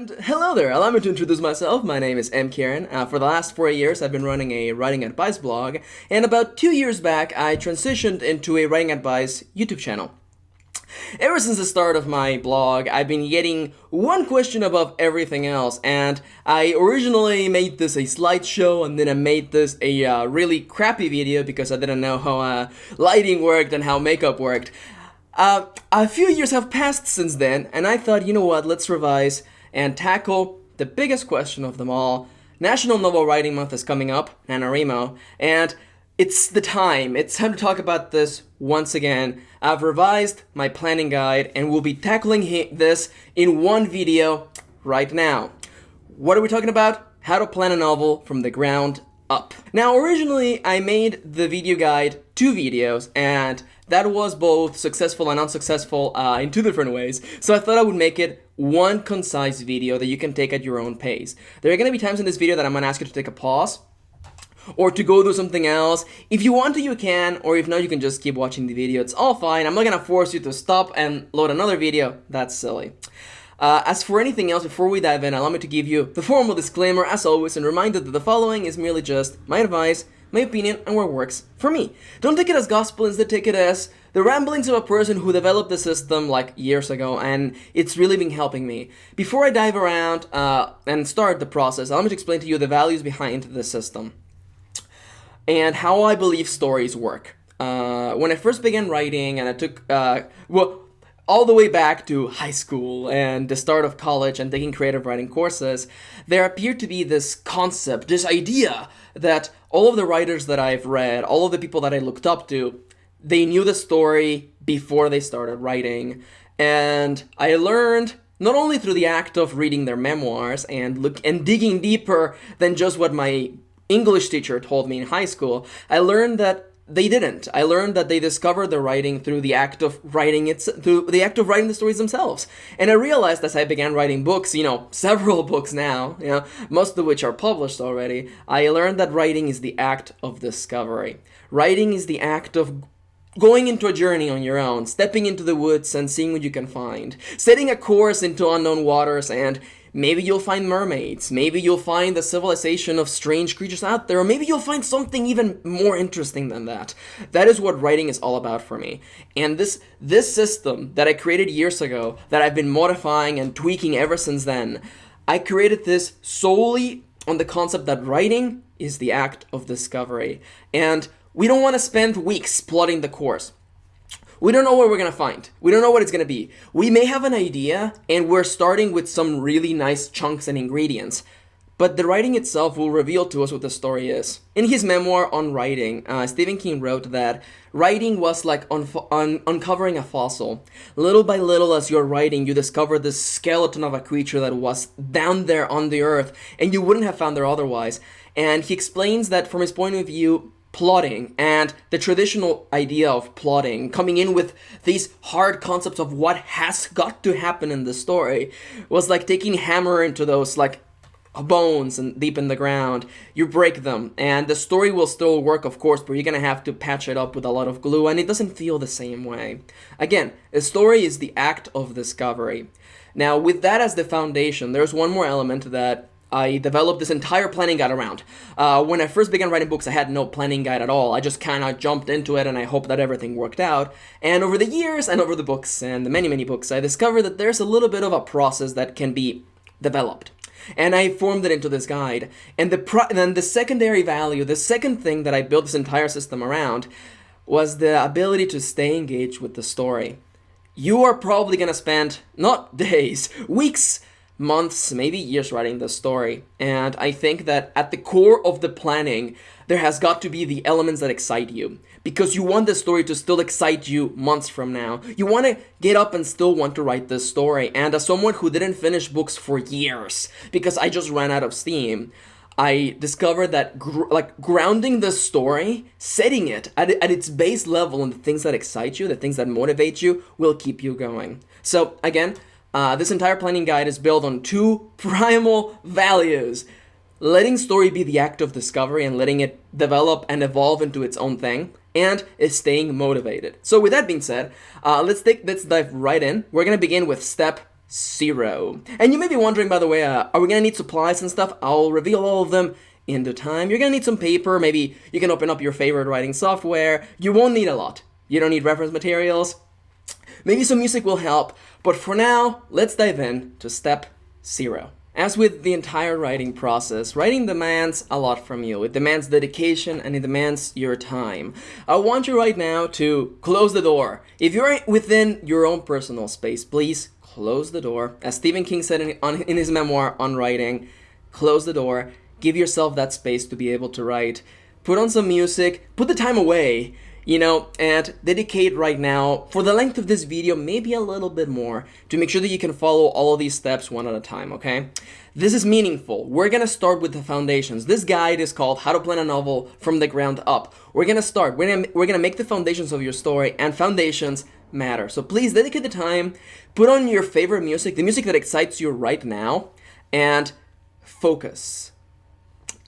And hello there, allow me to introduce myself. My name is Kirin. For the last 4 years, I've been running a writing advice blog, and about 2 years back, I transitioned into a writing advice YouTube channel. Ever since the start of my blog, I've been getting one question above everything else, and I originally made this a slideshow, and then I made this a really crappy video because I didn't know how lighting worked and how makeup worked. A few years have passed since then, and I thought, you know what, let's revise and tackle the biggest question of them all. National Novel Writing Month is coming up, NaNoWriMo, and it's time to talk about this once again. I've revised my planning guide, and we'll be tackling this in one video right now. What are we talking about? How to plan a novel from the ground up. Now, originally, I made the video guide 2 videos, and that was both successful and unsuccessful in 2 different ways. So I thought I would make it one concise video that you can take at your own pace. There are going to be times in this video that I'm going to ask you to take a pause or to go do something else. If you want to, you can, or if not, you can just keep watching the video. It's all fine. I'm not going to force you to stop and load another video. That's silly. As for anything else, before we dive in, allow me to give you the formal disclaimer, as always, and remind you that the following is merely just my advice, my opinion, and what works for me. Don't take it as gospel, instead take it as the ramblings of a person who developed the system like years ago, and it's really been helping me. Before I dive around and start the process, allow me to explain to you the values behind the system and how I believe stories work. When I first began writing, and I took, all the way back to high school and the start of college and taking creative writing courses, there appeared to be this concept, this idea that all of the writers that I've read, all of the people that I looked up to, they knew the story before they started writing. And I learned, not only through the act of reading their memoirs and digging deeper than just what my English teacher told me in high school, I learned that they didn't. I learned that they discovered the writing through the act of writing the stories themselves. And I realized as I began writing books, several books now, most of which are published already, I learned that writing is the act of discovery. Writing is the act of going into a journey on your own, stepping into the woods and seeing what you can find, setting a course into unknown waters, and maybe you'll find mermaids, maybe you'll find the civilization of strange creatures out there, or maybe you'll find something even more interesting than that. That is what writing is all about for me. And this system that I created years ago, that I've been modifying and tweaking ever since then, I created this solely on the concept that writing is the act of discovery. And we don't want to spend weeks plotting the course. We don't know what we're going to find. We don't know what it's going to be. We may have an idea, and we're starting with some really nice chunks and ingredients, but the writing itself will reveal to us what the story is. In his memoir on writing, Stephen King wrote that writing was like uncovering a fossil. Little by little, as you're writing, you discover the skeleton of a creature that was down there on the earth, and you wouldn't have found there otherwise. And he explains that from his point of view, plotting and the traditional idea of plotting, coming in with these hard concepts of what has got to happen in the story, was like taking hammer into those bones and deep in the ground. You break them and the story will still work, of course, but you're gonna have to patch it up with a lot of glue, and it doesn't feel the same way. Again, a story is the act of discovery. Now, with that as the foundation, there's one more element that I developed this entire planning guide around. When I first began writing books, I had no planning guide at all. I just kind of jumped into it, and I hoped that everything worked out. And over the years, and over the books, and the many, many books, I discovered that there's a little bit of a process that can be developed. And I formed it into this guide. And then the secondary value, the second thing that I built this entire system around, was the ability to stay engaged with the story. You are probably going to spend, not days, weeks, months, maybe years writing this story. And I think that at the core of the planning, there has got to be the elements that excite you. Because you want the story to still excite you months from now. You want to get up and still want to write this story. And as someone who didn't finish books for years, because I just ran out of steam, I discovered that grounding the story, setting it at its base level and the things that excite you, the things that motivate you, will keep you going. So again, this entire planning guide is built on 2 primal values: letting story be the act of discovery and letting it develop and evolve into its own thing, and is staying motivated. So with that being said, let's dive right in. We're going to begin with step 0. And you may be wondering, by the way, are we gonna need supplies and stuff? I'll reveal all of them in the time. You're gonna need some paper. Maybe you can open up your favorite writing software. You won't need a lot. You don't need reference materials. Maybe some music will help. But for now, let's dive in to step 0. As with the entire writing process, writing demands a lot from you. It demands dedication and it demands your time. I want you right now to close the door. If you're within your own personal space, please close the door. As Stephen King said in his memoir on writing, close the door. Give yourself that space to be able to write. Put on some music. Put the time away. And dedicate right now, for the length of this video, maybe a little bit more, to make sure that you can follow all of these steps one at a time, okay? This is meaningful. We're gonna start with the foundations. This guide is called How to Plan a Novel from the Ground Up. We're gonna start. We're gonna make the foundations of your story, and foundations matter. So please dedicate the time, put on your favorite music, the music that excites you right now, and focus.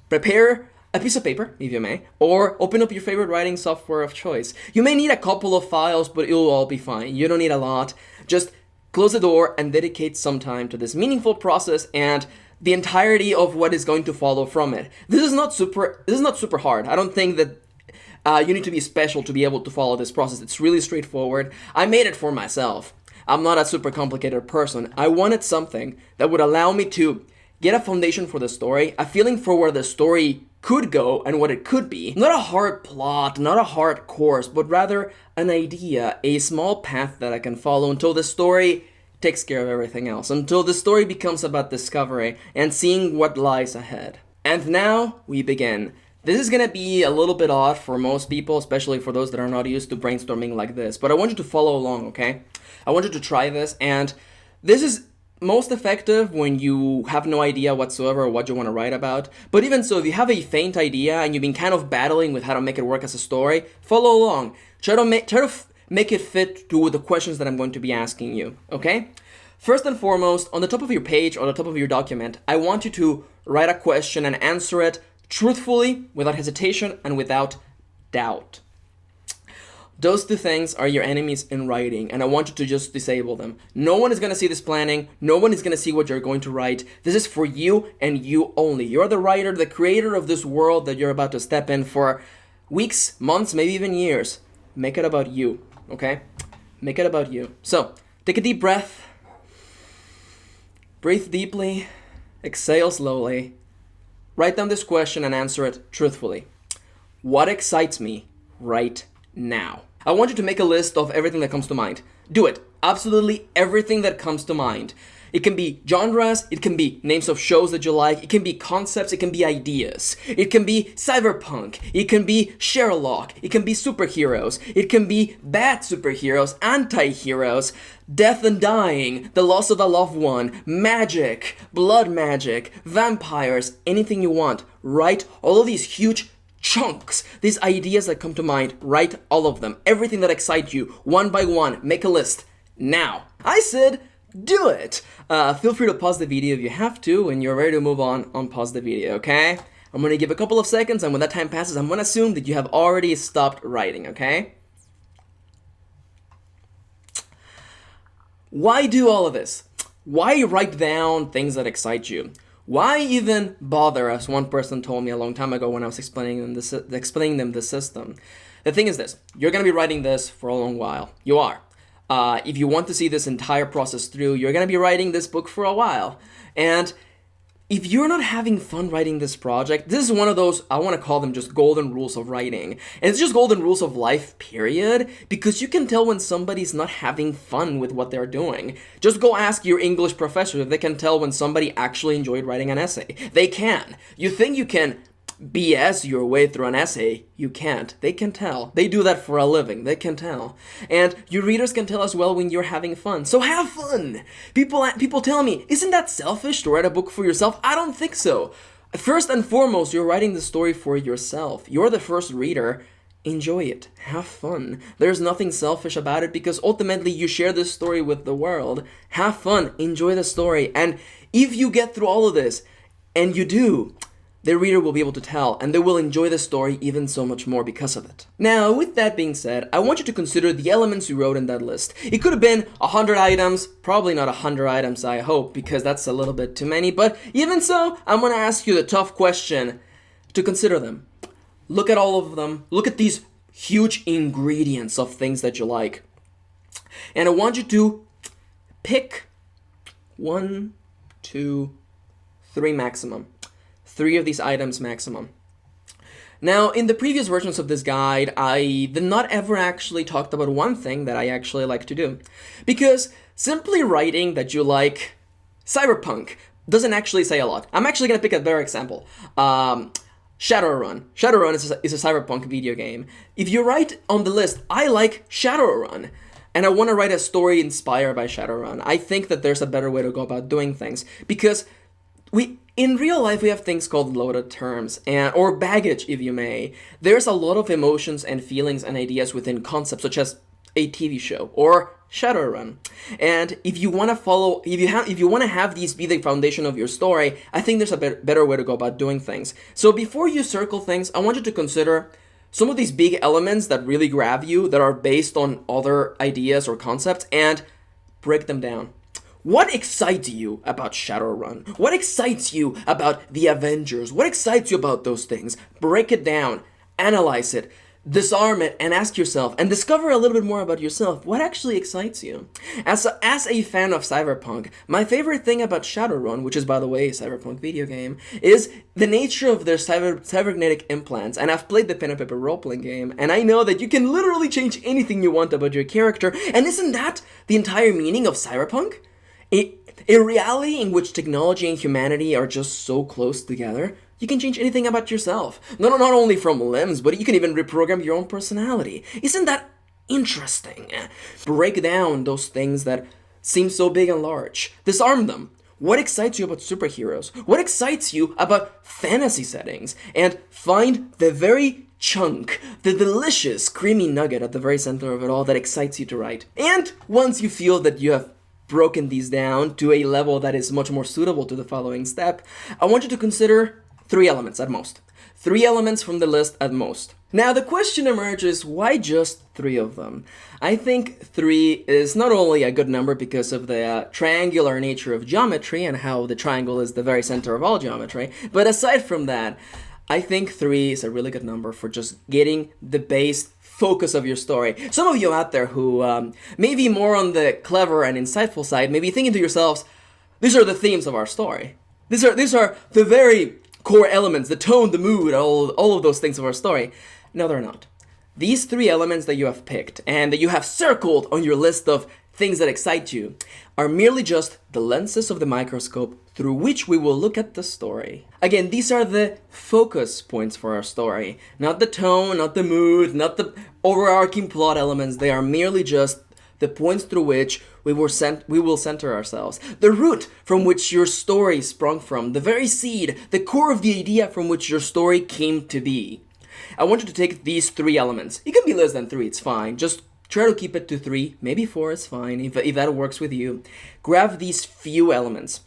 Prepare a piece of paper, if you may, or open up your favorite writing software of choice. You may need a couple of files, but it'll all be fine. You don't need a lot. Just close the door and dedicate some time to this meaningful process and the entirety of what is going to follow from it. This is not super hard. I don't think that you need to be special to be able to follow this process. It's really straightforward. I made it for myself. I'm not a super complicated person. I wanted something that would allow me to get a foundation for the story, a feeling for where the story could go and what it could be. Not a hard plot, not a hard course, but rather an idea, a small path that I can follow until the story takes care of everything else, until the story becomes about discovery and seeing what lies ahead. And now we begin. This is gonna be a little bit odd for most people, especially for those that are not used to brainstorming like this, but I want you to follow along, okay? I want you to try this, and this is most effective when you have no idea whatsoever what you want to write about. But even so, if you have a faint idea and you've been kind of battling with how to make it work as a story, follow along. Try to make it fit to the questions that I'm going to be asking you, okay? First and foremost, on the top of your page or the top of your document, I want you to write a question and answer it truthfully, without hesitation, and without doubt. Those two things are your enemies in writing, and I want you to just disable them. No one is going to see this planning. No one is going to see what you're going to write. This is for you and you only. You're the writer, the creator of this world that you're about to step in for weeks, months, maybe even years. Make it about you, okay? Make it about you. So, take a deep breath. Breathe deeply. Exhale slowly. Write down this question and answer it truthfully. What excites me right now? I want you to make a list of everything that comes to mind. Do it. Absolutely everything that comes to mind. It can be genres, it can be names of shows that you like, it can be concepts, it can be ideas. It can be cyberpunk, it can be Sherlock, it can be superheroes, it can be bad superheroes, anti-heroes, death and dying, the loss of a loved one, magic, blood magic, vampires, anything you want. Write all of these huge chunks, these ideas that come to mind, write all of them. Everything that excites you, one by one, make a list. Now. I said, do it. Feel free to pause the video if you have to, and you're ready to move on, pause the video, okay? I'm going to give a couple of seconds, and when that time passes, I'm going to assume that you have already stopped writing, okay? Why do all of this? Why write down things that excite you? Why even bother, as one person told me a long time ago when I was explaining them the system? The thing is this, you're going to be writing this for a long while. You are. If you want to see this entire process through, you're going to be writing this book for a while. And if you're not having fun writing this project, this is one of those, I want to call them just golden rules of writing. And it's just golden rules of life, period, because you can tell when somebody's not having fun with what they're doing. Just go ask your English professor if they can tell when somebody actually enjoyed writing an essay. They can. You think you can BS your way through an essay? You can't. They can tell. They do that for a living. They can tell. And your readers can tell as well when you're having fun. So have fun! People tell me, isn't that selfish to write a book for yourself? I don't think so. First and foremost, you're writing the story for yourself. You're the first reader. Enjoy it. Have fun. There's nothing selfish about it because ultimately you share this story with the world. Have fun. Enjoy the story. And if you get through all of this, and you do, the reader will be able to tell, and they will enjoy the story even so much more because of it. Now, with that being said, I want you to consider the elements you wrote in that list. It could have been 100 items, probably not 100 items, I hope, because that's a little bit too many, but even so, I'm going to ask you the tough question to consider them. Look at all of them. Look at these huge ingredients of things that you like. And I want you to pick 1, 2, 3 maximum. 3 of these items maximum. Now, in the previous versions of this guide, I did not ever actually talked about one thing that I actually like to do. Because simply writing that you like cyberpunk doesn't actually say a lot. I'm actually going to pick a better example. Shadowrun. Shadowrun is a cyberpunk video game. If you write on the list, I like Shadowrun, and I want to write a story inspired by Shadowrun, I think that there's a better way to go about doing things. Because in real life, we have things called loaded terms, or baggage, if you may. There's a lot of emotions and feelings and ideas within concepts, such as a TV show or Shadowrun. And if you want to have these be the foundation of your story, I think there's a better way to go about doing things. So before you circle things, I want you to consider some of these big elements that really grab you, that are based on other ideas or concepts, and break them down. What excites you about Shadowrun? What excites you about the Avengers? What excites you about those things? Break it down, analyze it, disarm it, and ask yourself, and discover a little bit more about yourself. What actually excites you? As a fan of cyberpunk, my favorite thing about Shadowrun, which is, by the way, a cyberpunk video game, is the nature of their cybernetic implants. And I've played the pen and paper role-playing game, and I know that you can literally change anything you want about your character. And isn't that the entire meaning of cyberpunk? A reality in which technology and humanity are just so close together, you can change anything about yourself. Not only from limbs, but you can even reprogram your own personality. Isn't that interesting? Break down those things that seem so big and large. Disarm them. What excites you about superheroes? What excites you about fantasy settings? And find the very chunk, the delicious, creamy nugget at the very center of it all that excites you to write. And once you feel that you have broken these down to a level that is much more suitable to the following step, I want you to consider 3 elements at most. 3 elements from the list at most. Now the question emerges, why just 3 of them? I think 3 is not only a good number because of the triangular nature of geometry and how the triangle is the very center of all geometry, but aside from that, I think 3 is a really good number for just getting the base focus of your story. Some of you out there who may be more on the clever and insightful side may be thinking to yourselves, these are the themes of our story. These are the very core elements, the tone, the mood, all of those things of our story. No, they're not. These 3 elements that you have picked and that you have circled on your list of things that excite you are merely just the lenses of the microscope through which we will look at the story. Again, these are the focus points for our story. Not the tone, not the mood, not the overarching plot elements. They are merely just the points through which we will center ourselves. The root from which your story sprung from. The very seed, the core of the idea from which your story came to be. I want you to take these 3 elements. It can be less than 3, it's fine. Just try to keep it to 3, maybe 4 is fine, if that works with you. Grab these few elements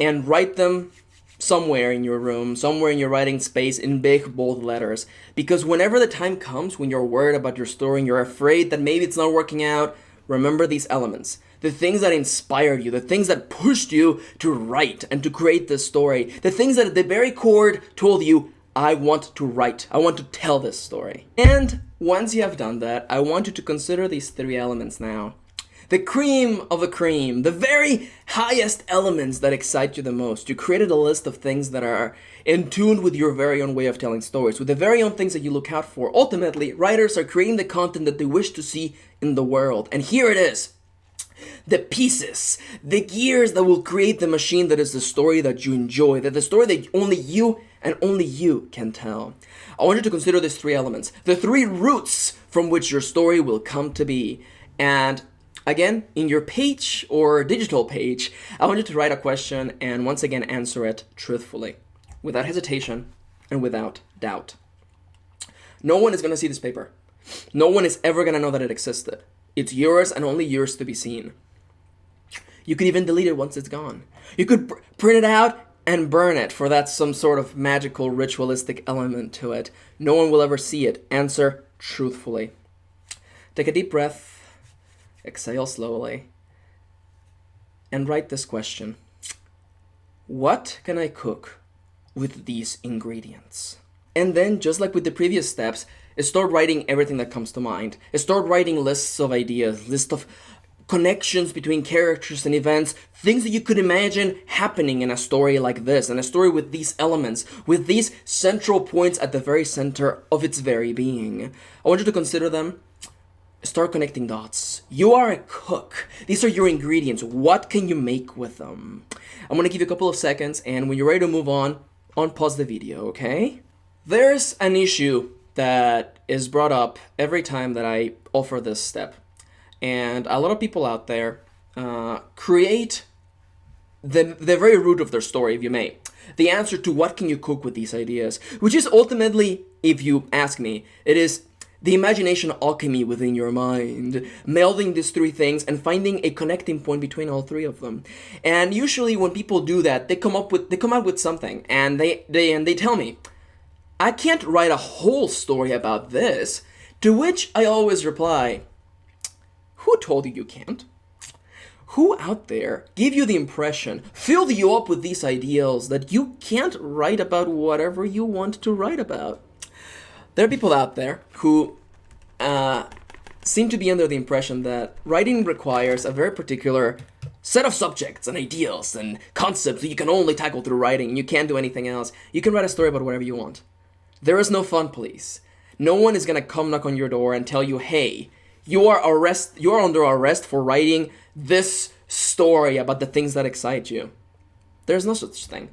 and write them somewhere in your room, somewhere in your writing space in big, bold letters. Because whenever the time comes when you're worried about your story and you're afraid that maybe it's not working out, remember these elements. The things that inspired you, the things that pushed you to write and to create this story, the things that at the very core told you, I want to write, I want to tell this story. And once you have done that, I want you to consider these 3 elements now. The cream of the cream, the very highest elements that excite you the most. You created a list of things that are in tune with your very own way of telling stories, with the very own things that you look out for. Ultimately, writers are creating the content that they wish to see in the world. And here it is. The pieces, the gears that will create the machine that is the story that you enjoy, that the story that only you and only you can tell. I want you to consider these 3 elements, the 3 roots from which your story will come to be. And again, in your page or digital page, I want you to write a question and once again answer it truthfully, without hesitation and without doubt. No one is going to see this paper. No one is ever going to know that it existed. It's yours and only yours to be seen. You could even delete it once it's gone. You could print it out and burn it, for that's some sort of magical ritualistic element to it. No one will ever see it. Answer truthfully. Take a deep breath, exhale slowly, and write this question. What can I cook with these ingredients? And then, just like with the previous steps, start writing everything that comes to mind. Start writing lists of ideas, lists of connections between characters and events, things that you could imagine happening in a story like this, and a story with these elements, with these central points at the very center of its very being. I want you to consider them. Start connecting dots. You are a cook. These are your ingredients. What can you make with them? I'm going to give you a couple of seconds, and when you're ready to move on, pause the video, okay? There's an issue that is brought up every time that I offer this step. And a lot of people out there create the very root of their story, if you may. The answer to what can you cook with these ideas, which is ultimately, if you ask me, it is the imagination alchemy within your mind, melding these three things and finding a connecting point between all three of them. And usually when people do that, they come out with something, and they tell me, I can't write a whole story about this, to which I always reply, who told you you can't? Who out there gave you the impression, filled you up with these ideals that you can't write about whatever you want to write about? There are people out there who seem to be under the impression that writing requires a very particular set of subjects and ideals and concepts that you can only tackle through writing, and you can't do anything else. You can write a story about whatever you want. There is no fun police. No one is going to come knock on your door and tell you, hey, you are under arrest for writing this story about the things that excite you. There's no such thing.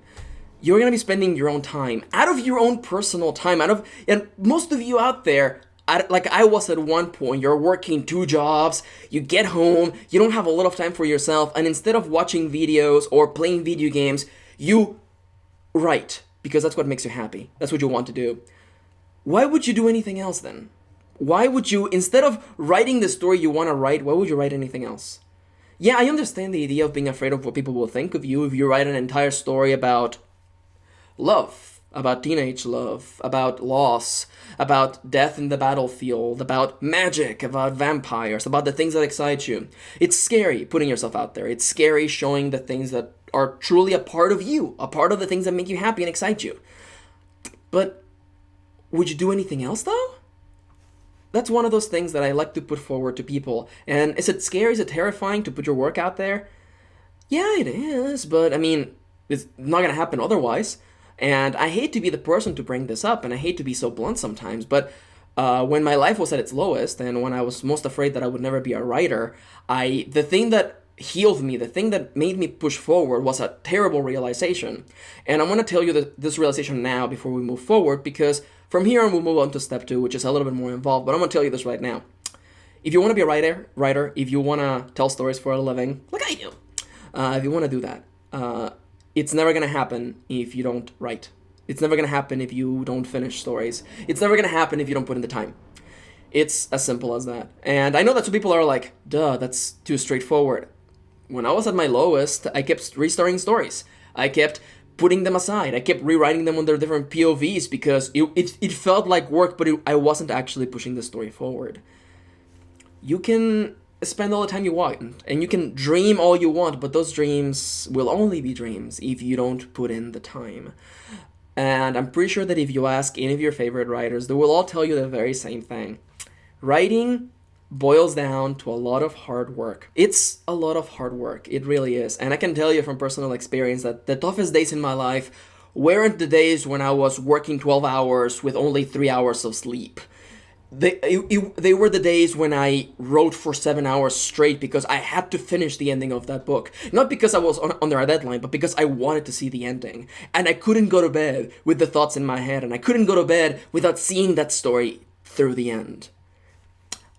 You're going to be spending your own time, out of your own personal time, and most of you out there, like I was at one point, you're working 2 jobs, you get home, you don't have a lot of time for yourself, and instead of watching videos or playing video games, you write, because that's what makes you happy. That's what you want to do. Why would you do anything else then? Why would you, instead of writing the story you want to write, why would you write anything else? Yeah, I understand the idea of being afraid of what people will think of you if you write an entire story about love, about teenage love, about loss, about death in the battlefield, about magic, about vampires, about the things that excite you. It's scary putting yourself out there. It's scary showing the things that are truly a part of you, a part of the things that make you happy and excite you. But would you do anything else though? That's one of those things that I like to put forward to people. And is it scary? Is it terrifying to put your work out there? Yeah, it is. But I mean, it's not going to happen otherwise. And I hate to be the person to bring this up, and I hate to be so blunt sometimes, but when my life was at its lowest, and when I was most afraid that I would never be a writer, the thing that healed me, the thing that made me push forward was a terrible realization. And I'm going to tell you this realization now before we move forward, because from here on we'll move on to step 2, which is a little bit more involved, but I'm going to tell you this right now. If you want to be a writer, if you want to tell stories for a living, like I do, if you want to do that, it's never going to happen if you don't write. It's never going to happen if you don't finish stories. It's never going to happen if you don't put in the time. It's as simple as that. And I know that some people are like, duh, that's too straightforward. When I was at my lowest, I kept restarting stories. I kept putting them aside. I kept rewriting them under different POVs because it felt like work, but I wasn't actually pushing the story forward. You can spend all the time you want, and you can dream all you want, but those dreams will only be dreams if you don't put in the time. And I'm pretty sure that if you ask any of your favorite writers, they will all tell you the very same thing. Writing boils down to a lot of hard work. It's a lot of hard work. It really is. And I can tell you from personal experience that the toughest days in my life weren't the days when I was working 12 hours with only 3 hours of sleep. They were the days when I wrote for 7 hours straight because I had to finish the ending of that book. Not because I was under a deadline, but because I wanted to see the ending. And I couldn't go to bed with the thoughts in my head, and I couldn't go to bed without seeing that story through the end.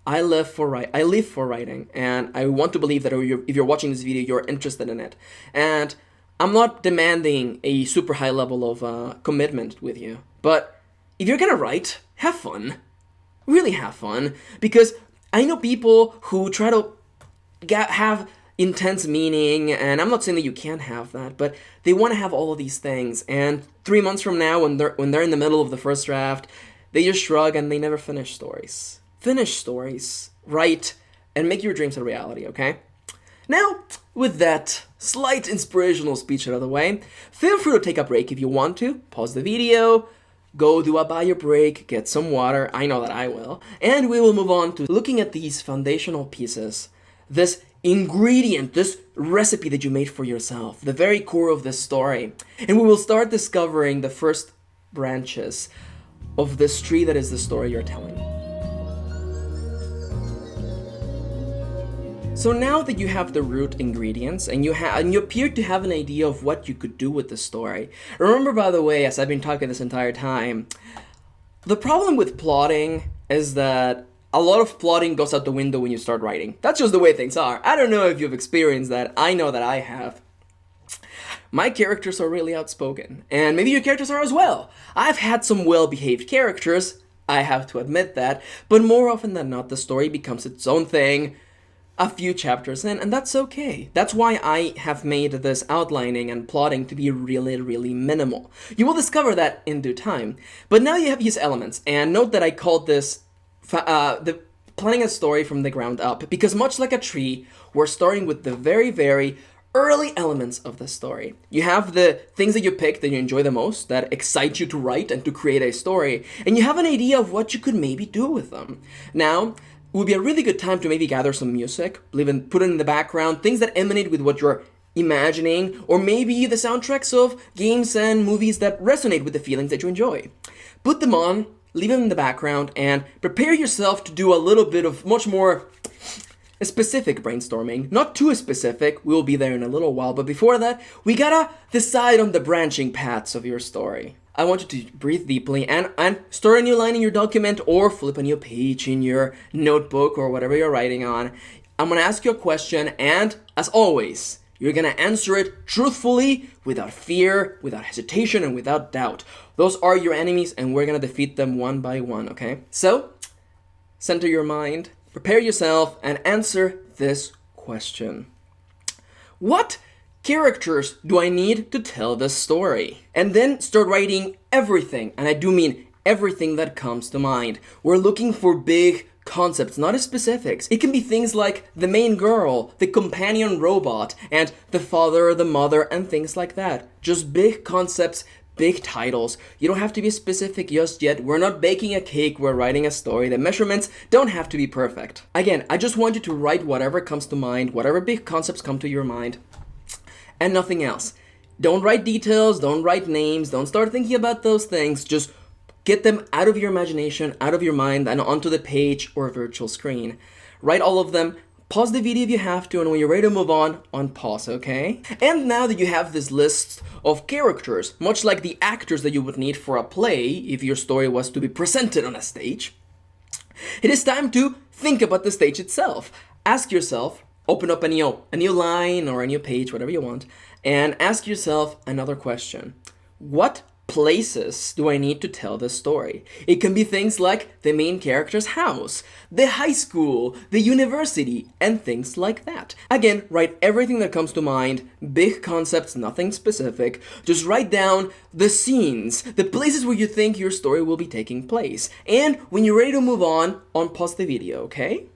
I live for writing, and I want to believe that if you're watching this video, you're interested in it. And I'm not demanding a super high level of commitment with you, but if you're gonna write, have fun. Really have fun, because I know people who try to have intense meaning, and I'm not saying that you can't have that, but they want to have all of these things. And 3 months from now, when they're in the middle of the first draft, they just shrug and they never finish stories. Finish stories, write, and make your dreams a reality, okay? Now, with that slight inspirational speech out of the way, feel free to take a break if you want to. Pause the video, go do a bio break, get some water, I know that I will, and we will move on to looking at these foundational pieces, this ingredient, this recipe that you made for yourself, the very core of this story. And we will start discovering the first branches of this tree that is the story you're telling. So now that you have the root ingredients and you appear to have an idea of what you could do with the story. Remember, by the way, as I've been talking this entire time, the problem with plotting is that a lot of plotting goes out the window when you start writing. That's just the way things are. I don't know if you've experienced that. I know that I have. My characters are really outspoken, and maybe your characters are as well. I've had some well-behaved characters, I have to admit that, but more often than not, the story becomes its own thing a few chapters in, and that's okay. That's why I have made this outlining and plotting to be really, really minimal. You will discover that in due time. But now you have these elements, and note that I called this the planning a story from the ground up, because much like a tree, we're starting with the very, very early elements of the story. You have the things that you pick that you enjoy the most, that excite you to write and to create a story, and you have an idea of what you could maybe do with them. Now, it would be a really good time to maybe gather some music, even put it in the background, things that emanate with what you're imagining, or maybe the soundtracks of games and movies that resonate with the feelings that you enjoy. Put them on, leave them in the background, and prepare yourself to do a little bit of much more specific brainstorming. Not too specific, we'll be there in a little while, but before that, we gotta decide on the branching paths of your story. I want you to breathe deeply and start a new line in your document or flip a new page in your notebook or whatever you're writing on. I'm gonna ask you a question, and as always, you're gonna answer it truthfully, without fear, without hesitation, and without doubt. Those are your enemies, and we're gonna defeat them one by one, okay? So, center your mind, prepare yourself, and answer this question. What characters do I need to tell this story? And then start writing everything, and I do mean everything that comes to mind. We're looking for big concepts, not as specifics. It can be things like the main girl, the companion robot, and the father, the mother, and things like that. Just big concepts, big titles. You don't have to be specific just yet. We're not baking a cake, we're writing a story. The measurements don't have to be perfect. Again, I just want you to write whatever comes to mind, whatever big concepts come to your mind, and nothing else. Don't write details, don't write names, don't start thinking about those things. Just get them out of your imagination, out of your mind, and onto the page or virtual screen. Write all of them. Pause the video if you have to, and when you're ready to move on pause, okay? And now that you have this list of characters, much like the actors that you would need for a play if your story was to be presented on a stage, it is time to think about the stage itself. Ask yourself, open up a new line or a new page, whatever you want, and ask yourself another question. What places do I need to tell this story? It can be things like the main character's house, the high school, the university, and things like that. Again, write everything that comes to mind, big concepts, nothing specific. Just write down the scenes, the places where you think your story will be taking place. And when you're ready to move on, pause the video, okay?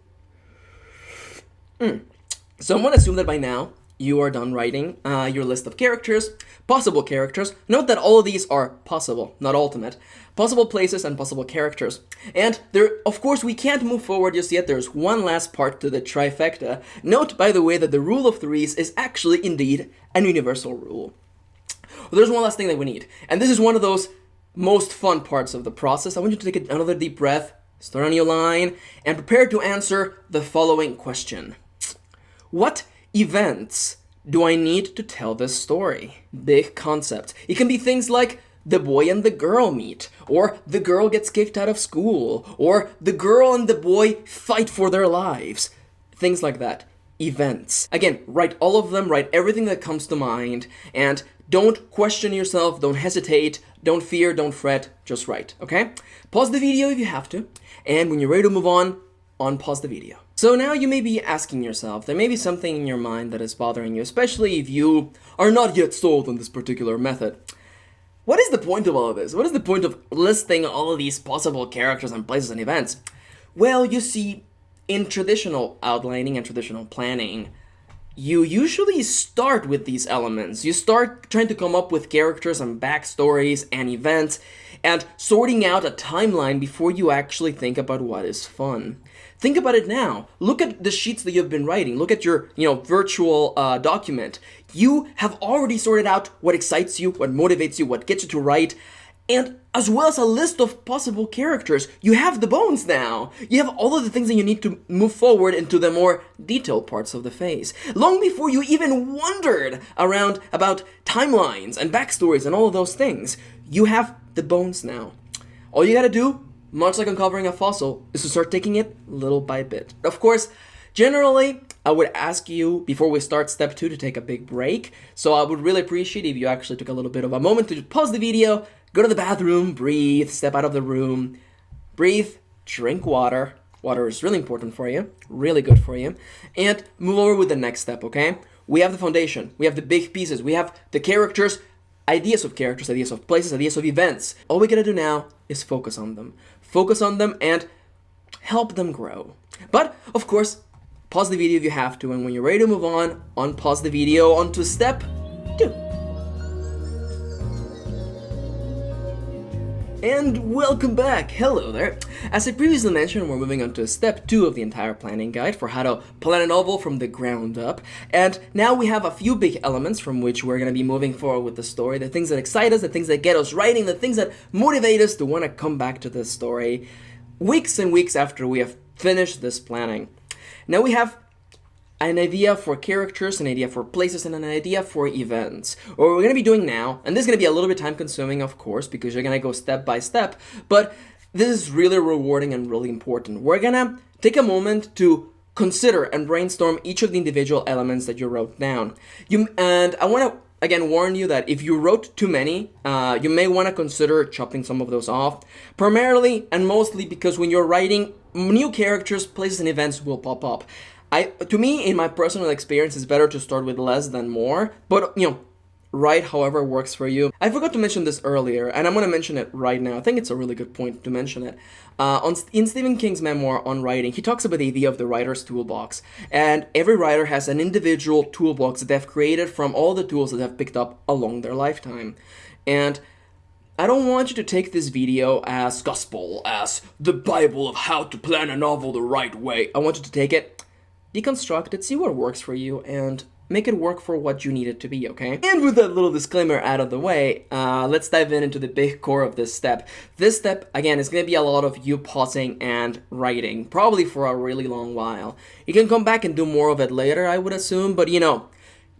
So I'm gonna assume that by now, you are done writing your list of characters, possible characters. Note that all of these are possible, not ultimate. Possible places and possible characters. And there, of course, we can't move forward just yet. There's one last part to the trifecta. Note, by the way, that the rule of threes is actually indeed an universal rule. Well, there's one last thing that we need. And this is one of those most fun parts of the process. I want you to take another deep breath, start on your line, and prepare to answer the following question. What events do I need to tell this story? Big concept. It can be things like the boy and the girl meet, or the girl gets kicked out of school, or the girl and the boy fight for their lives. Things like that. Events. Again, write all of them, write everything that comes to mind, and don't question yourself, don't hesitate, don't fear, don't fret, just write, okay? Pause the video if you have to, and when you're ready to move on, unpause the video. So now you may be asking yourself, there may be something in your mind that is bothering you, especially if you are not yet sold on this particular method. What is the point of all of this? What is the point of listing all of these possible characters and places and events? Well, you see, in traditional outlining and traditional planning, you usually start with these elements. You start trying to come up with characters and backstories and events and sorting out a timeline before you actually think about what is fun. Think about it now. Look at the sheets that you've been writing. Look at your, virtual document. You have already sorted out what excites you, what motivates you, what gets you to write, and as well as a list of possible characters. You have the bones now. You have all of the things that you need to move forward into the more detailed parts of the phase. Long before you even wondered around about timelines and backstories and all of those things, you have the bones now. All you gotta do, much like uncovering a fossil, is to start taking it little by bit. Of course, generally, I would ask you before we start step 2 to take a big break. So I would really appreciate if you actually took a little bit of a moment to pause the video, go to the bathroom, breathe, step out of the room, breathe, drink water. Water is really important for you, really good for you, and move over with the next step, okay? We have the foundation, we have the big pieces, we have the characters, ideas of places, ideas of events. All we gotta do now is focus on them. Focus on them and help them grow. But, of course, pause the video if you have to, and when you're ready to move on, unpause the video onto step 2. And welcome back! Hello there! As I previously mentioned, we're moving on to step 2 of the entire planning guide for how to plan a novel from the ground up. And now we have a few big elements from which we're going to be moving forward with the story. The things that excite us, the things that get us writing, the things that motivate us to want to come back to this story weeks and weeks after we have finished this planning. Now we have an idea for characters, an idea for places, and an idea for events. What we're going to be doing now, and this is going to be a little bit time consuming, of course, because you're going to go step by step, but this is really rewarding and really important. We're going to take a moment to consider and brainstorm each of the individual elements that you wrote down. And I want to again warn you that if you wrote too many, you may want to consider chopping some of those off, primarily and mostly because when you're writing, new characters, places, and events will pop up. To me, in my personal experience, it's better to start with less than more, but, write however works for you. I forgot to mention this earlier, and I'm going to mention it right now. I think it's a really good point to mention it. In Stephen King's memoir on writing, he talks about the idea of the writer's toolbox, and every writer has an individual toolbox that they've created from all the tools that they've picked up along their lifetime. And I don't want you to take this video as gospel, as the Bible of how to plan a novel the right way. I want you to take it, deconstruct it, see what works for you, and make it work for what you need it to be, okay? And with that little disclaimer out of the way, let's dive into the big core of this step. This step, again, is going to be a lot of you pausing and writing, probably for a really long while. You can come back and do more of it later, I would assume, but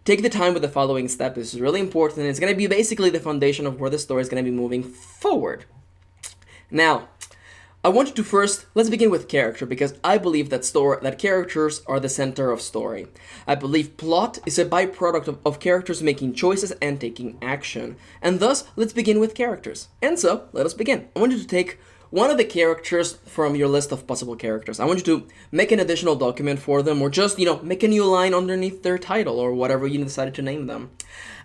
take the time with the following step. This is really important. It's going to be basically the foundation of where the story is going to be moving forward. Now, I want you to first, let's begin with character, because I believe that characters are the center of story. I believe plot is a byproduct of characters making choices and taking action. And thus, let's begin with characters. And so, let us begin. I want you to take one of the characters from your list of possible characters. I want you to make an additional document for them, or just, make a new line underneath their title, or whatever you decided to name them.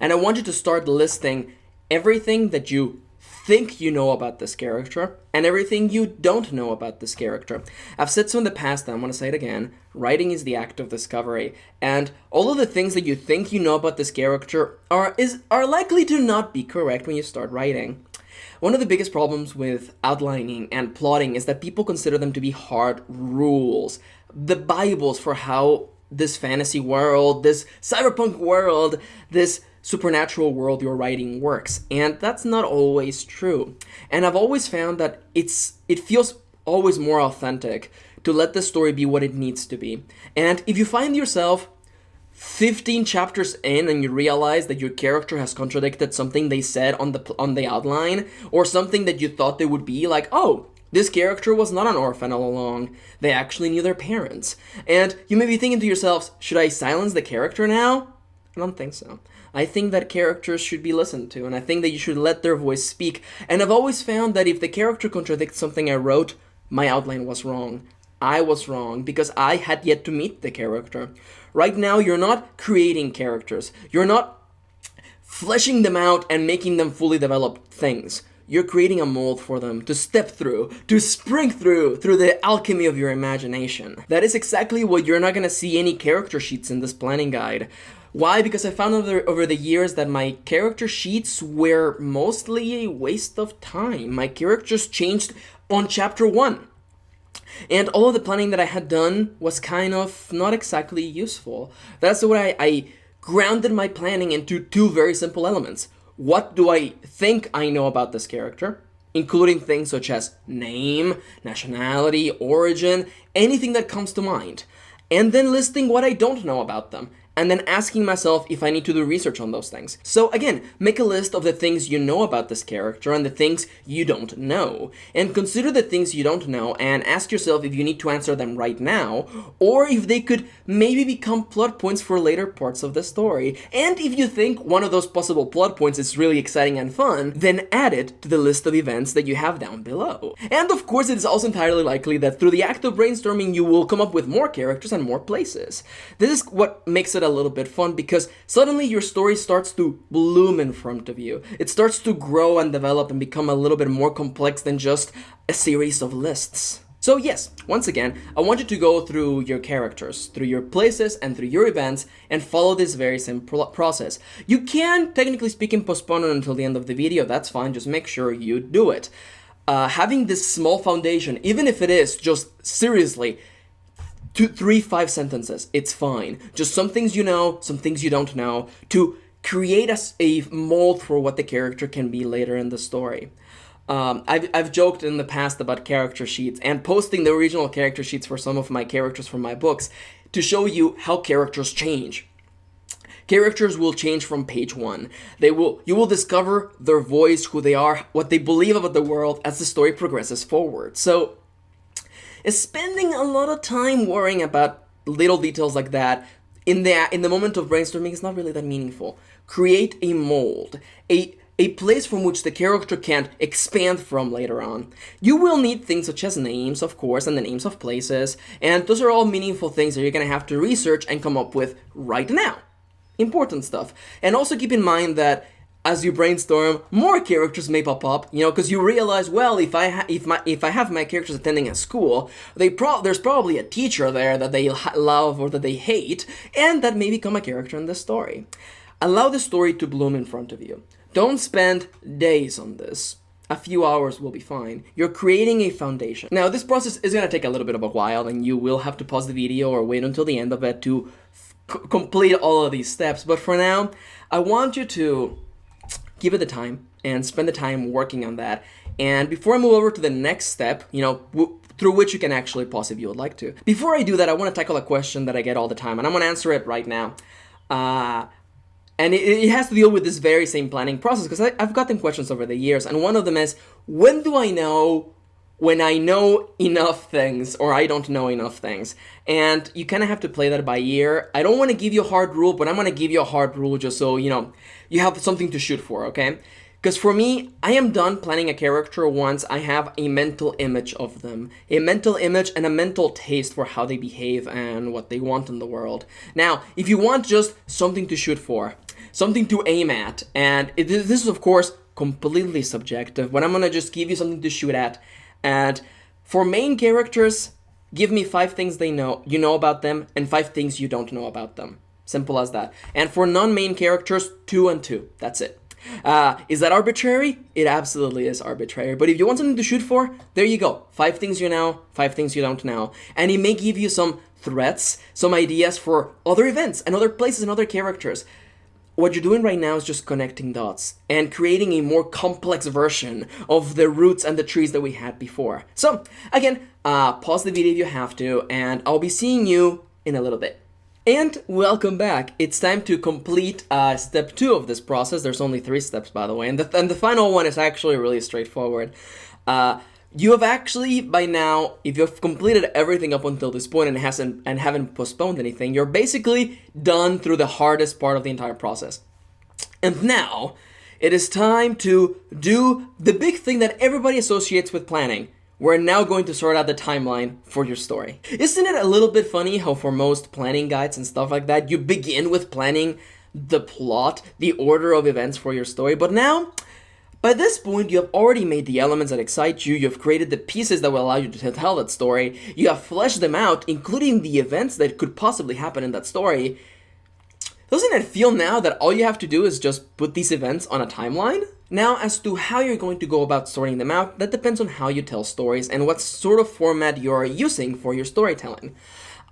And I want you to start listing everything that you think you know about this character, and everything you don't know about this character. I've said so in the past, and I'm going to say it again. Writing is the act of discovery, and all of the things that you think you know about this character are likely to not be correct when you start writing. One of the biggest problems with outlining and plotting is that people consider them to be hard rules, the Bibles for how this fantasy world, this cyberpunk world, this supernatural world you're writing works, and that's not always true. And I've always found that it feels always more authentic to let the story be what it needs to be. And if you find yourself 15 chapters in and you realize that your character has contradicted something they said on the outline, or something that you thought they would be, like, oh, this character was not an orphan all along, they actually knew their parents, and you may be thinking to yourselves, should I silence the character now? I don't think so. I think that characters should be listened to, and I think that you should let their voice speak. And I've always found that if the character contradicts something I wrote, my outline was wrong. I was wrong because I had yet to meet the character. Right now, you're not creating characters. You're not fleshing them out and making them fully developed things. You're creating a mold for them to step through, to spring through the alchemy of your imagination. That is exactly what you're not going to see any character sheets in this planning guide. Why? Because I found over the years that my character sheets were mostly a waste of time. My characters changed on chapter 1. And all of the planning that I had done was kind of not exactly useful. That's why I grounded my planning into 2 very simple elements. What do I think I know about this character? Including things such as name, nationality, origin, anything that comes to mind. And then listing what I don't know about them. And then asking myself if I need to do research on those things. So again, make a list of the things you know about this character and the things you don't know. And consider the things you don't know and ask yourself if you need to answer them right now, or if they could maybe become plot points for later parts of the story. And if you think one of those possible plot points is really exciting and fun, then add it to the list of events that you have down below. And of course, it is also entirely likely that through the act of brainstorming, you will come up with more characters and more places. This is what makes it a little bit fun, because suddenly your story starts to bloom in front of you. It starts to grow and develop and become a little bit more complex than just a series of lists. So yes, once again, I want you to go through your characters, through your places, and through your events, and follow this very simple process. You can, technically speaking, postpone it until the end of the video. That's fine. Just make sure you do it. Having this small foundation, even if it is just seriously 2, 3, 5 sentences, it's fine. Just some things you know, some things you don't know, to create a mold for what the character can be later in the story. I've joked in the past about character sheets and posting the original character sheets for some of my characters from my books to show you how characters change. Characters will change from page 1. You will discover their voice, who they are, what they believe about the world as the story progresses forward. So, spending a lot of time worrying about little details like that in the moment of brainstorming is not really that meaningful. Create a mold, a place from which the character can expand from later on. You will need things such as names, of course, and the names of places, and those are all meaningful things that you're going to have to research and come up with right now. Important stuff. And also keep in mind that as you brainstorm, more characters may pop up, because you realize, well, if I have my characters attending a school, there's probably a teacher there that they love or that they hate, and that may become a character in the story. Allow the story to bloom in front of you. Don't spend days on this. A few hours will be fine. You're creating a foundation. Now, this process is going to take a little bit of a while, and you will have to pause the video or wait until the end of it to complete all of these steps. But for now, I want you to give it the time and spend the time working on that. And before I move over to the next step, through which you can actually pause if you would like to. Before I do that, I want to tackle a question that I get all the time, and I'm going to answer it right now. And it has to deal with this very same planning process, because I've gotten questions over the years, and one of them is, when do I know when I know enough things or I don't know enough things? And you kind of have to play that by ear. I don't want to give you a hard rule, but I'm going to give you a hard rule just so, you have something to shoot for, okay? Because for me, I am done planning a character once I have a mental image of them. A mental image and a mental taste for how they behave and what they want in the world. Now, if you want just something to shoot for, something to aim at, and this is, of course, completely subjective, but I'm going to just give you something to shoot at. And for main characters, give me 5 things you know about them, and 5 things you don't know about them. Simple as that. And for non-main characters, 2 and 2. That's it. Is that arbitrary? It absolutely is arbitrary. But if you want something to shoot for, there you go. 5 things you know, 5 things you don't know. And it may give you some threats, some ideas for other events and other places and other characters. What you're doing right now is just connecting dots and creating a more complex version of the roots and the trees that we had before. So, again, pause the video if you have to, and I'll be seeing you in a little bit. And welcome back. It's time to complete step 2 of this process. There's only 3 steps, by the way, and the final one is actually really straightforward. You have actually, by now, if you've completed everything up until this point and haven't postponed anything, you're basically done through the hardest part of the entire process. And now, it is time to do the big thing that everybody associates with planning, we're now going to sort out the timeline for your story. Isn't it a little bit funny how for most planning guides and stuff like that, you begin with planning the plot, the order of events for your story, but now, by this point, you have already made the elements that excite you, you've created the pieces that will allow you to tell that story, you have fleshed them out, including the events that could possibly happen in that story. Doesn't it feel now that all you have to do is just put these events on a timeline? Now, as to how you're going to go about sorting them out, that depends on how you tell stories and what sort of format you're using for your storytelling.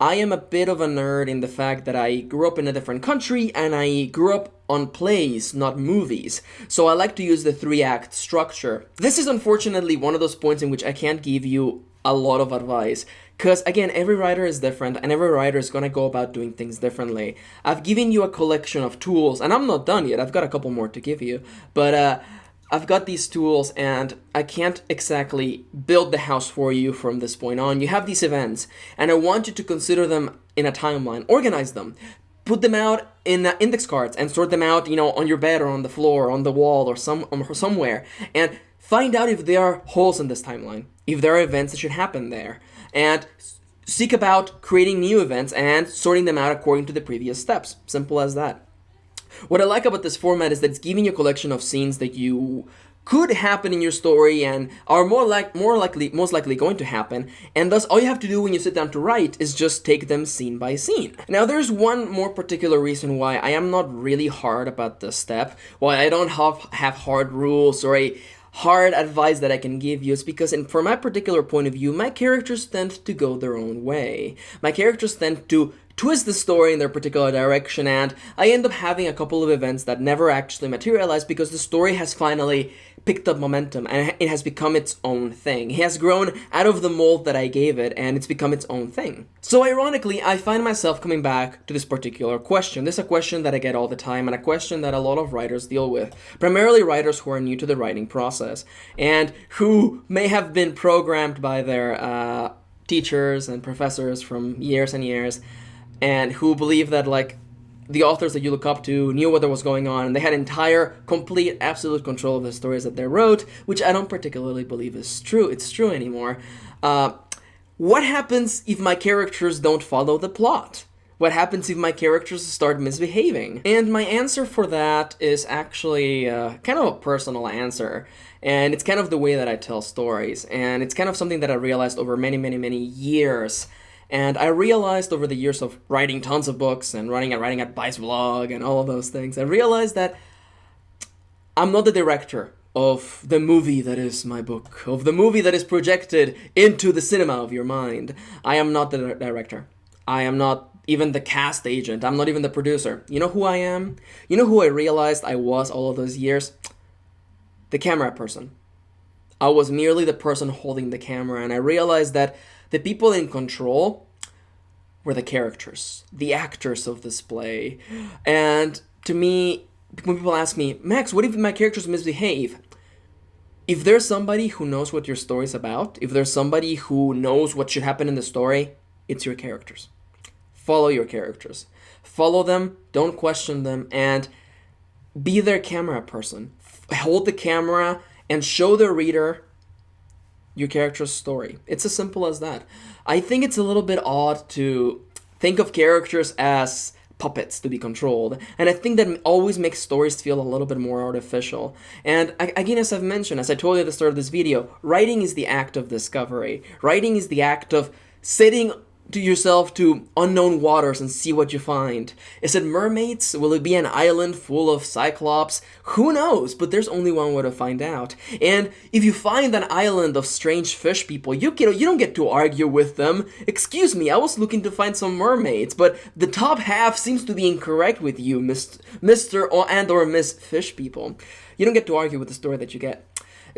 I am a bit of a nerd in the fact that I grew up in a different country and I grew up on plays, not movies. So I like to use the 3-act structure. This is unfortunately one of those points in which I can't give you a lot of advice. Because again, every writer is different and every writer is going to go about doing things differently. I've given you a collection of tools and I'm not done yet. I've got a couple more to give you. But I've got these tools and I can't exactly build the house for you from this point on. You have these events and I want you to consider them in a timeline. Organize them. Put them out in index cards and sort them out, on your bed or on the floor or on the wall or somewhere. And find out if there are holes in this timeline. If there are events that should happen there. And seek about creating new events and sorting them out according to the previous steps. Simple as that. What I like about this format is that it's giving you a collection of scenes that you could happen in your story and are most likely going to happen, and thus all you have to do when you sit down to write is just take them scene by scene. Now there's one more particular reason why I am not really hard about this step, why I don't have hard rules or a hard advice that I can give you. Is because from my particular point of view, my characters tend to go their own way. My characters tend to twist the story in their particular direction, and I end up having a couple of events that never actually materialize because the story has finally picked up momentum and it has become its own thing. It has grown out of the mold that I gave it and it's become its own thing. So ironically, I find myself coming back to this particular question. This is a question that I get all the time and a question that a lot of writers deal with, primarily writers who are new to the writing process and who may have been programmed by their teachers and professors from years and years, and who believe that the authors that you look up to knew what was going on, and they had entire, complete, absolute control of the stories that they wrote, which I don't particularly believe is true. It's true anymore. What happens if my characters don't follow the plot? What happens if my characters start misbehaving? And my answer for that is actually kind of a personal answer. And it's kind of the way that I tell stories. And it's kind of something that I realized over many, many, many years. And I realized over the years of writing tons of books and writing at Vice blog and all of those things, I realized that I'm not the director of the movie that is my book, of the movie that is projected into the cinema of your mind. I am not the director. I am not even the cast agent. I'm not even the producer. You know who I am? You know who I realized I was all of those years? The camera person. I was merely the person holding the camera, and I realized that the people in control were the characters, the actors of this play. And to me, when people ask me, Max, what if my characters misbehave? If there's somebody who knows what your story's about, if there's somebody who knows what should happen in the story, it's your characters. Follow your characters. Follow them, don't question them, and be their camera person. Hold the camera and show the reader your character's story. It's as simple as that. I think it's a little bit odd to think of characters as puppets to be controlled, and I think that always makes stories feel a little bit more artificial. And again, as I've mentioned, as I told you at the start of this video, writing is the act of discovery. Writing is the act of sitting to yourself to unknown waters and see what you find. Is it mermaids? Will it be an island full of cyclops? Who knows? But there's only one way to find out. And if you find an island of strange fish people, you don't get to argue with them. Excuse me, I was looking to find some mermaids, but the top half seems to be incorrect with you, Mr. or Miss Fish people. You don't get to argue with the story that you get.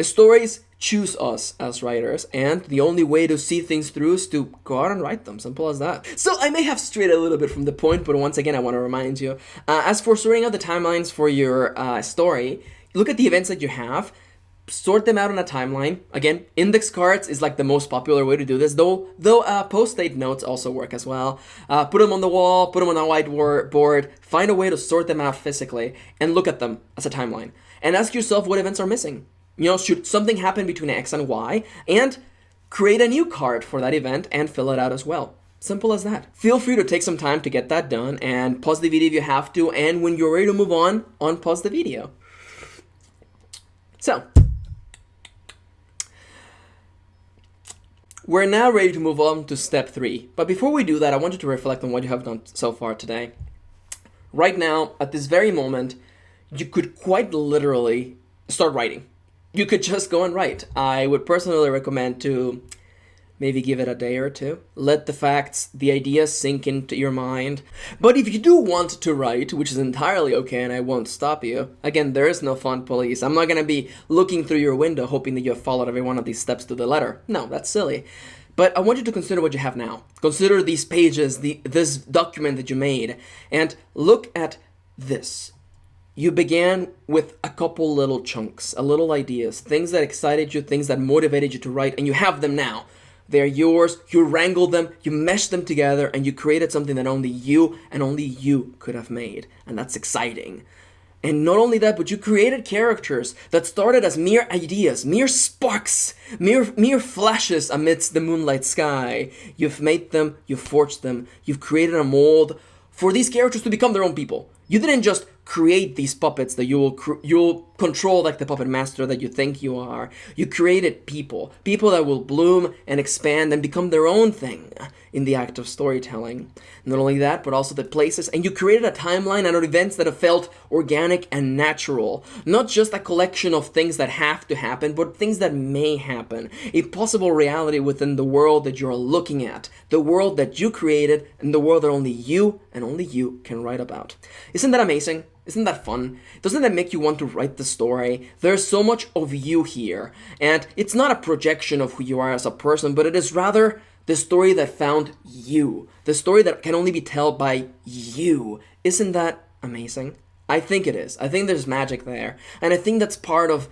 Stories choose us as writers, and the only way to see things through is to go out and write them. Simple as that. So I may have strayed a little bit from the point, but once again, I want to remind you, as for sorting out the timelines for your story, look at the events that you have, sort them out on a timeline. Again, index cards is like the most popular way to do this, though post-it notes also work as well. Put them on the wall, put them on a whiteboard, find a way to sort them out physically, and look at them as a timeline. And ask yourself what events are missing. Should something happen between X and Y? And create a new card for that event and fill it out as well. Simple as that. Feel free to take some time to get that done and pause the video if you have to, and when you're ready to move on, unpause the video. So, we're now ready to move on to step 3. But before we do that, I want you to reflect on what you have done so far today. Right now, at this very moment, you could quite literally start writing. You could just go and write. I would personally recommend to maybe give it a day or two. Let the facts, the ideas sink into your mind. But if you do want to write, which is entirely okay and I won't stop you, again, there is no font police. I'm not going to be looking through your window hoping that you have followed every one of these steps to the letter. No, that's silly. But I want you to consider what you have now. Consider these pages, this document that you made, and look at this. You began with a couple little chunks, a little ideas, things that excited you, things that motivated you to write, and you have them now. They're yours, you wrangled them, you meshed them together, and you created something that only you and only you could have made. And that's exciting. And not only that, but you created characters that started as mere ideas, mere sparks, mere flashes amidst the moonlight sky. You've made them, you've forged them, you've created a mold for these characters to become their own people. You didn't just create these puppets that you'll control like the puppet master that you think you are. You created people that will bloom and expand and become their own thing in the act of storytelling. Not only that, but also the places, and you created a timeline and events that have felt organic and natural. Not just a collection of things that have to happen, but things that may happen. A possible reality within the world that you're looking at. The world that you created and the world that only you and only you can write about. Isn't that amazing? Isn't that fun? Doesn't that make you want to write the story? There's so much of you here, and it's not a projection of who you are as a person, but it is rather the story that found you. The story that can only be told by you. Isn't that amazing? I think it is. I think there's magic there, and I think that's part of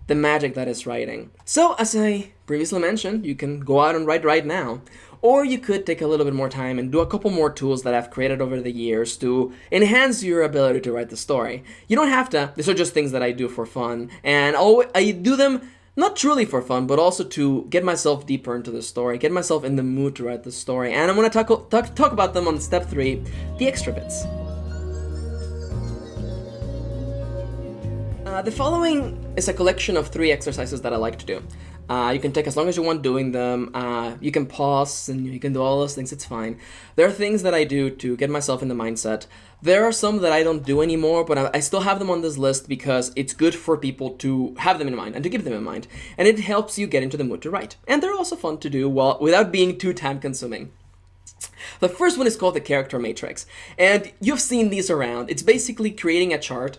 the magic that is writing. So, as I previously mentioned, you can go out and write right now. Or you could take a little bit more time and do a couple more tools that I've created over the years to enhance your ability to write the story. You don't have to. These are just things that I do for fun. And I do them not truly for fun, but also to get myself deeper into the story, get myself in the mood to write the story. And I'm going to talk about them on step 3, the extra bits. The following is a collection of 3 exercises that I like to do. You can take as long as you want doing them. You can pause and you can do all those things. It's fine. There are things that I do to get myself in the mindset. There are some that I don't do anymore, but I still have them on this list because it's good for people to have them in mind and to keep them in mind. And it helps you get into the mood to write. And they're also fun to do without being too time-consuming. The first one is called the character matrix. And you've seen these around. It's basically creating a chart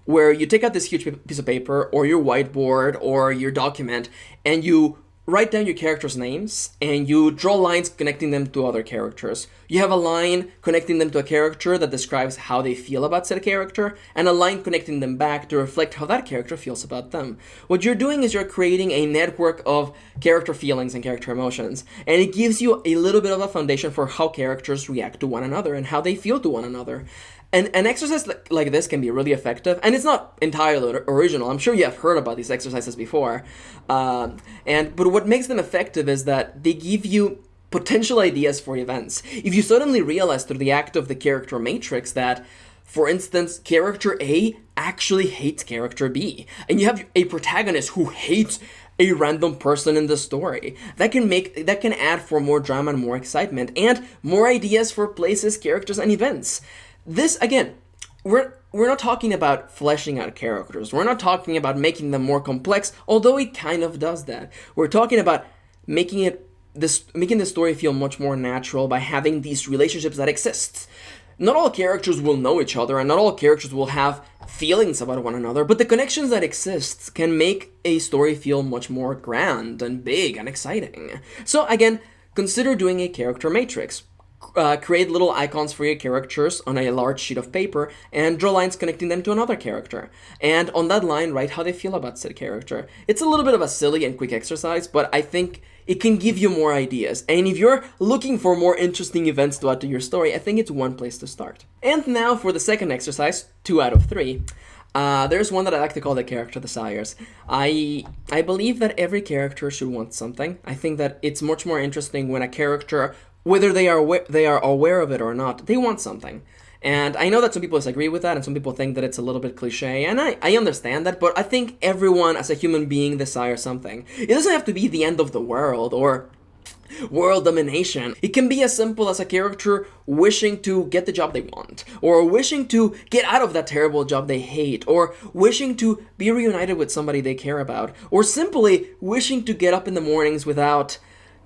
where you take out this huge piece of paper or your whiteboard or your document and you write down your characters' names and you draw lines connecting them to other characters. You have a line connecting them to a character that describes how they feel about said character and a line connecting them back to reflect how that character feels about them. What you're doing is you're creating a network of character feelings and character emotions, and it gives you a little bit of a foundation for how characters react to one another and how they feel to one another. And an exercise like this can be really effective, and it's not entirely original. I'm sure you have heard about these exercises before. But what makes them effective is that they give you potential ideas for events. If you suddenly realize through the act of the character matrix that, for instance, character A actually hates character B, and you have a protagonist who hates a random person in the story, that can add for more drama and more excitement and more ideas for places, characters, and events. This, again, we're not talking about fleshing out characters. We're not talking about making them more complex, although it kind of does that. We're talking about making the story feel much more natural by having these relationships that exist. Not all characters will know each other, and not all characters will have feelings about one another, but the connections that exist can make a story feel much more grand and big and exciting. So again, consider doing a character matrix. Create little icons for your characters on a large sheet of paper and draw lines connecting them to another character. And on that line, write how they feel about said character. It's a little bit of a silly and quick exercise, but I think it can give you more ideas. And if you're looking for more interesting events to add to your story, I think it's one place to start. And now for the second exercise, 2 out of 3. There's one that I like to call the character desires. I believe that every character should want something. I think that it's much more interesting when a character, whether they are aware of it or not, they want something. And I know that some people disagree with that, and some people think that it's a little bit cliche, and I understand that, but I think everyone as a human being desires something. It doesn't have to be the end of the world or world domination. It can be as simple as a character wishing to get the job they want, or wishing to get out of that terrible job they hate, or wishing to be reunited with somebody they care about, or simply wishing to get up in the mornings without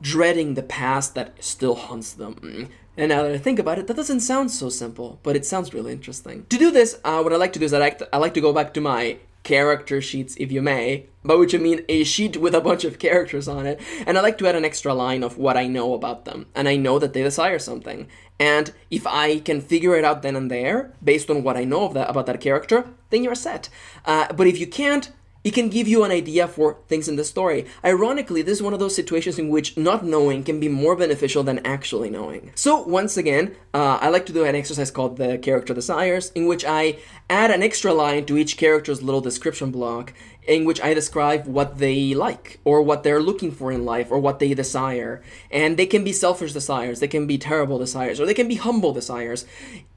dreading the past that still haunts them. And now that I think about it, that doesn't sound so simple, but it sounds really interesting. To do this, what I like to do is I like to go back to my character sheets, if you may, by which I mean a sheet with a bunch of characters on it, and I like to add an extra line of what I know about them, and I know that they desire something. And if I can figure it out then and there, based on what I know about that character, then you're set. But if you can't, it can give you an idea for things in the story. Ironically, this is one of those situations in which not knowing can be more beneficial than actually knowing. So once again, I like to do an exercise called the character desires, in which I add an extra line to each character's little description block, in which I describe what they like, or what they're looking for in life, or what they desire. And they can be selfish desires, they can be terrible desires, or they can be humble desires.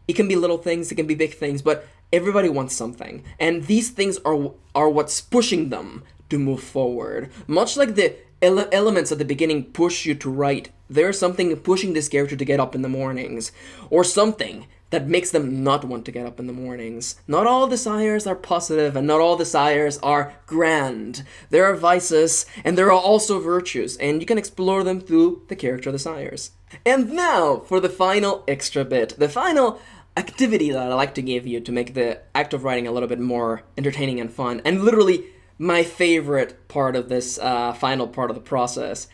It can be little things, it can be big things, but everybody wants something. And these things are what's pushing them to move forward. Much like the elements at the beginning push you to write, there's something pushing this character to get up in the mornings, or something that makes them not want to get up in the mornings. Not all desires are positive, and not all desires are grand. There are vices, and there are also virtues, and you can explore them through the character desires. And now, for the final extra bit, the final activity that I like to give you to make the act of writing a little bit more entertaining and fun, and literally my favorite part of this final part of the process.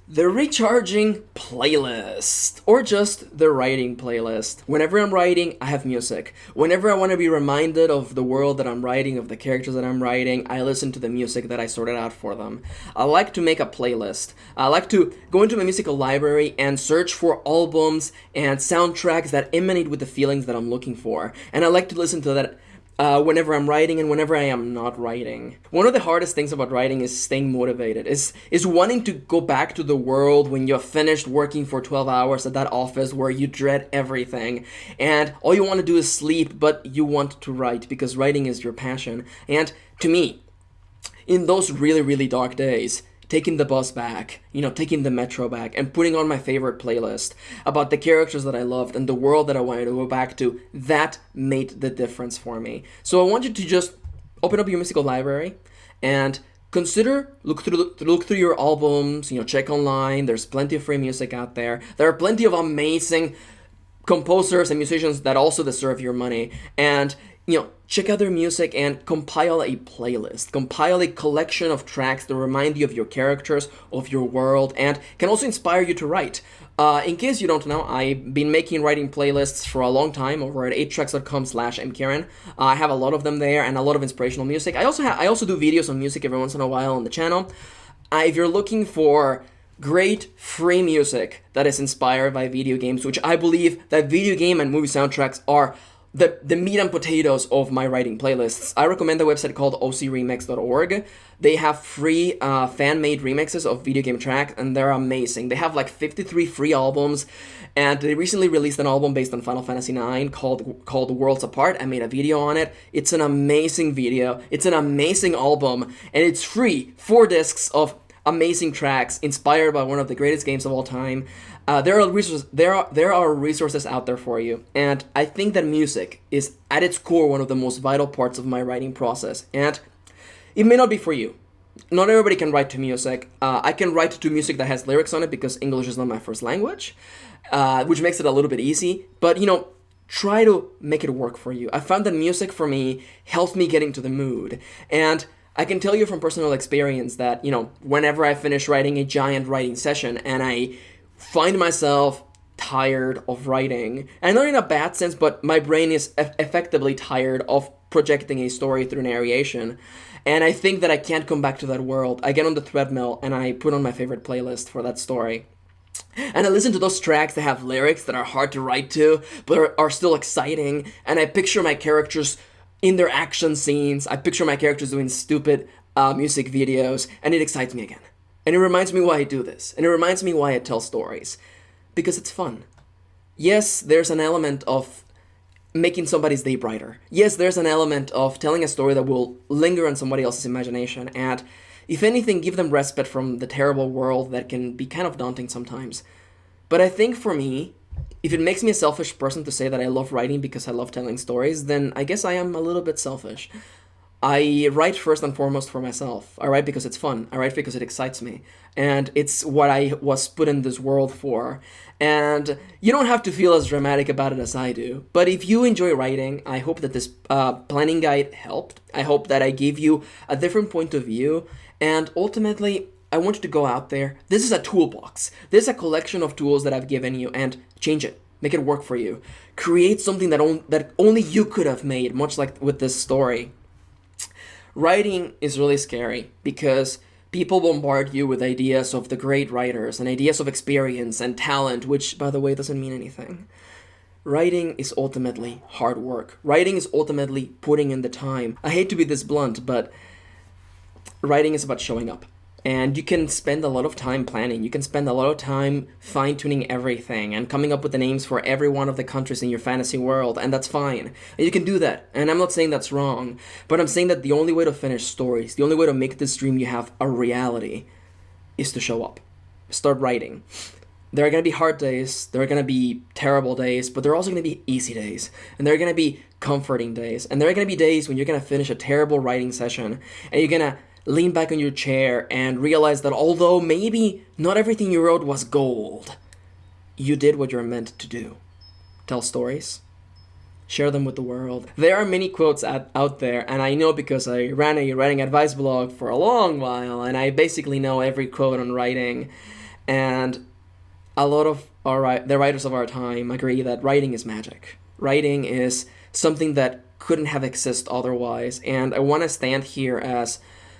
The recharging playlist, or just the writing playlist. Whenever I'm writing, I have music. Whenever I want to be reminded of the world that I'm writing, of the characters that I'm writing, I listen to the music that I sorted out for them. I like to make a playlist. I like to go into my musical library and search for albums and soundtracks that emanate with the feelings that I'm looking for. And I like to listen to that whenever I'm writing and whenever I am not writing. One of the hardest things about writing is staying motivated, is wanting to go back to the world when you're finished working for 12 hours at that office where you dread everything, and all you want to do is sleep, but you want to write because writing is your passion. And to me, in those really, really dark days, taking the bus back, taking the metro back, and putting on my favorite playlist about the characters that I loved and the world that I wanted to go back to, that made the difference for me. So I want you to just open up your musical library and look through your albums, check online. There's plenty of free music out there. There are plenty of amazing composers and musicians that also deserve your money. And check out their music and compile a playlist. Compile a collection of tracks that remind you of your characters, of your world, and can also inspire you to write. In case you don't know, I've been making writing playlists for a long time over at 8tracks.com/mkirin. I have a lot of them there and a lot of inspirational music. I also do videos on music every once in a while on the channel. If you're looking for great free music that is inspired by video games, which I believe that video game and movie soundtracks are the meat and potatoes of my writing playlists, I recommend a website called ocremix.org. They have free fan-made remixes of video game tracks, and they're amazing. They have like 53 free albums, and they recently released an album based on Final Fantasy IX called Worlds Apart. I made a video on it. It's an amazing video. It's an amazing album, and it's free. 4 discs of amazing tracks inspired by one of the greatest games of all time. There are resources out there for you, and I think that music is at its core one of the most vital parts of my writing process. And it may not be for you. Not everybody can write to music. I can write to music that has lyrics on it because English is not my first language, which makes it a little bit easy. But try to make it work for you. I found that music for me helped me get into the mood, and I can tell you from personal experience that whenever I finish writing a giant writing session and I find myself tired of writing, and not in a bad sense, but my brain is effectively tired of projecting a story through narration, and I think that I can't come back to that world, I get on the treadmill and I put on my favorite playlist for that story. And I listen to those tracks that have lyrics that are hard to write to, but are still exciting, and I picture my characters in their action scenes. I picture my characters doing stupid music videos, and it excites me again. And it reminds me why I do this. And it reminds me why I tell stories. Because it's fun. Yes, there's an element of making somebody's day brighter. Yes, there's an element of telling a story that will linger on somebody else's imagination, and if anything, give them respite from the terrible world that can be kind of daunting sometimes. But I think for me, if it makes me a selfish person to say that I love writing because I love telling stories, then I guess I am a little bit selfish. I write first and foremost for myself. I write because it's fun. I write because it excites me. And it's what I was put in this world for. And you don't have to feel as dramatic about it as I do. But if you enjoy writing, I hope that this planning guide helped. I hope that I gave you a different point of view. And ultimately, I want you to go out there. This is a toolbox. This is a collection of tools that I've given you, and change it. Make it work for you. Create something that only you could have made, much like with this story. Writing is really scary because people bombard you with ideas of the great writers and ideas of experience and talent, which, by the way, doesn't mean anything. Writing is ultimately hard work. Writing is ultimately putting in the time. I hate to be this blunt, but writing is about showing up. And you can spend a lot of time planning. You can spend a lot of time fine-tuning everything and coming up with the names for every one of the countries in your fantasy world, and that's fine. And you can do that, and I'm not saying that's wrong, but I'm saying that the only way to finish stories, the only way to make this dream you have a reality, is to show up. Start writing. There are going to be hard days, there are going to be terrible days, but there are also going to be easy days, and there are going to be comforting days, and there are going to be days when you're going to finish a terrible writing session, and you're going to lean back on your chair and realize that although maybe not everything you wrote was gold, you did what you're meant to do. Tell stories. Share them with the world. There are many quotes out there, and I know because I ran a writing advice blog for a long while, and I basically know every quote on writing, and a lot of the writers of our time agree that writing is magic. Writing is something that couldn't have existed otherwise, and I want to stand here as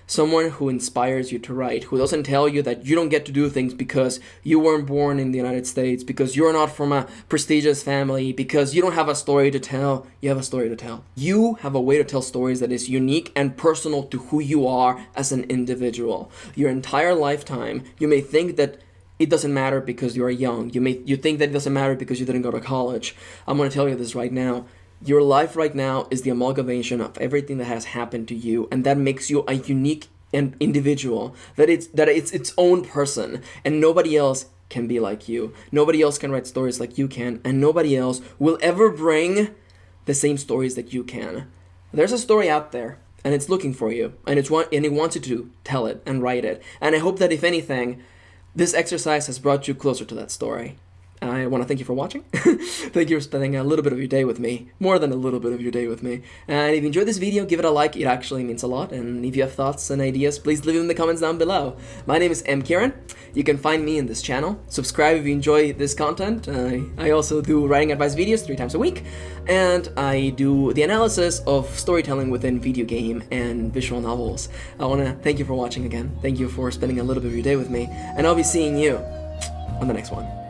someone who inspires you to write, who doesn't tell you that you don't get to do things because you weren't born in the United States, because you're not from a prestigious family, because you don't have a story to tell. You have a story to tell. You have a way to tell stories that is unique and personal to who you are as an individual. Your entire lifetime, you may think that it doesn't matter because you are young. You think that it doesn't matter because you didn't go to college. I'm going to tell you this right now. Your life right now is the amalgamation of everything that has happened to you, and that makes you a unique individual, that it's its own person, and nobody else can be like you. Nobody else can write stories like you can, and nobody else will ever bring the same stories that you can. There's a story out there, and it's looking for you, and it wants you to tell it and write it. And I hope that if anything, this exercise has brought you closer to that story. I want to thank you for watching. Thank you for spending a little bit of your day with me. More than a little bit of your day with me. And if you enjoyed this video, give it a like. It actually means a lot. And if you have thoughts and ideas, please leave them in the comments down below. My name is Kirin. You can find me in this channel. Subscribe if you enjoy this content. I also do writing advice videos 3 times a week. And I do the analysis of storytelling within video game and visual novels. I want to thank you for watching again. Thank you for spending a little bit of your day with me. And I'll be seeing you on the next one.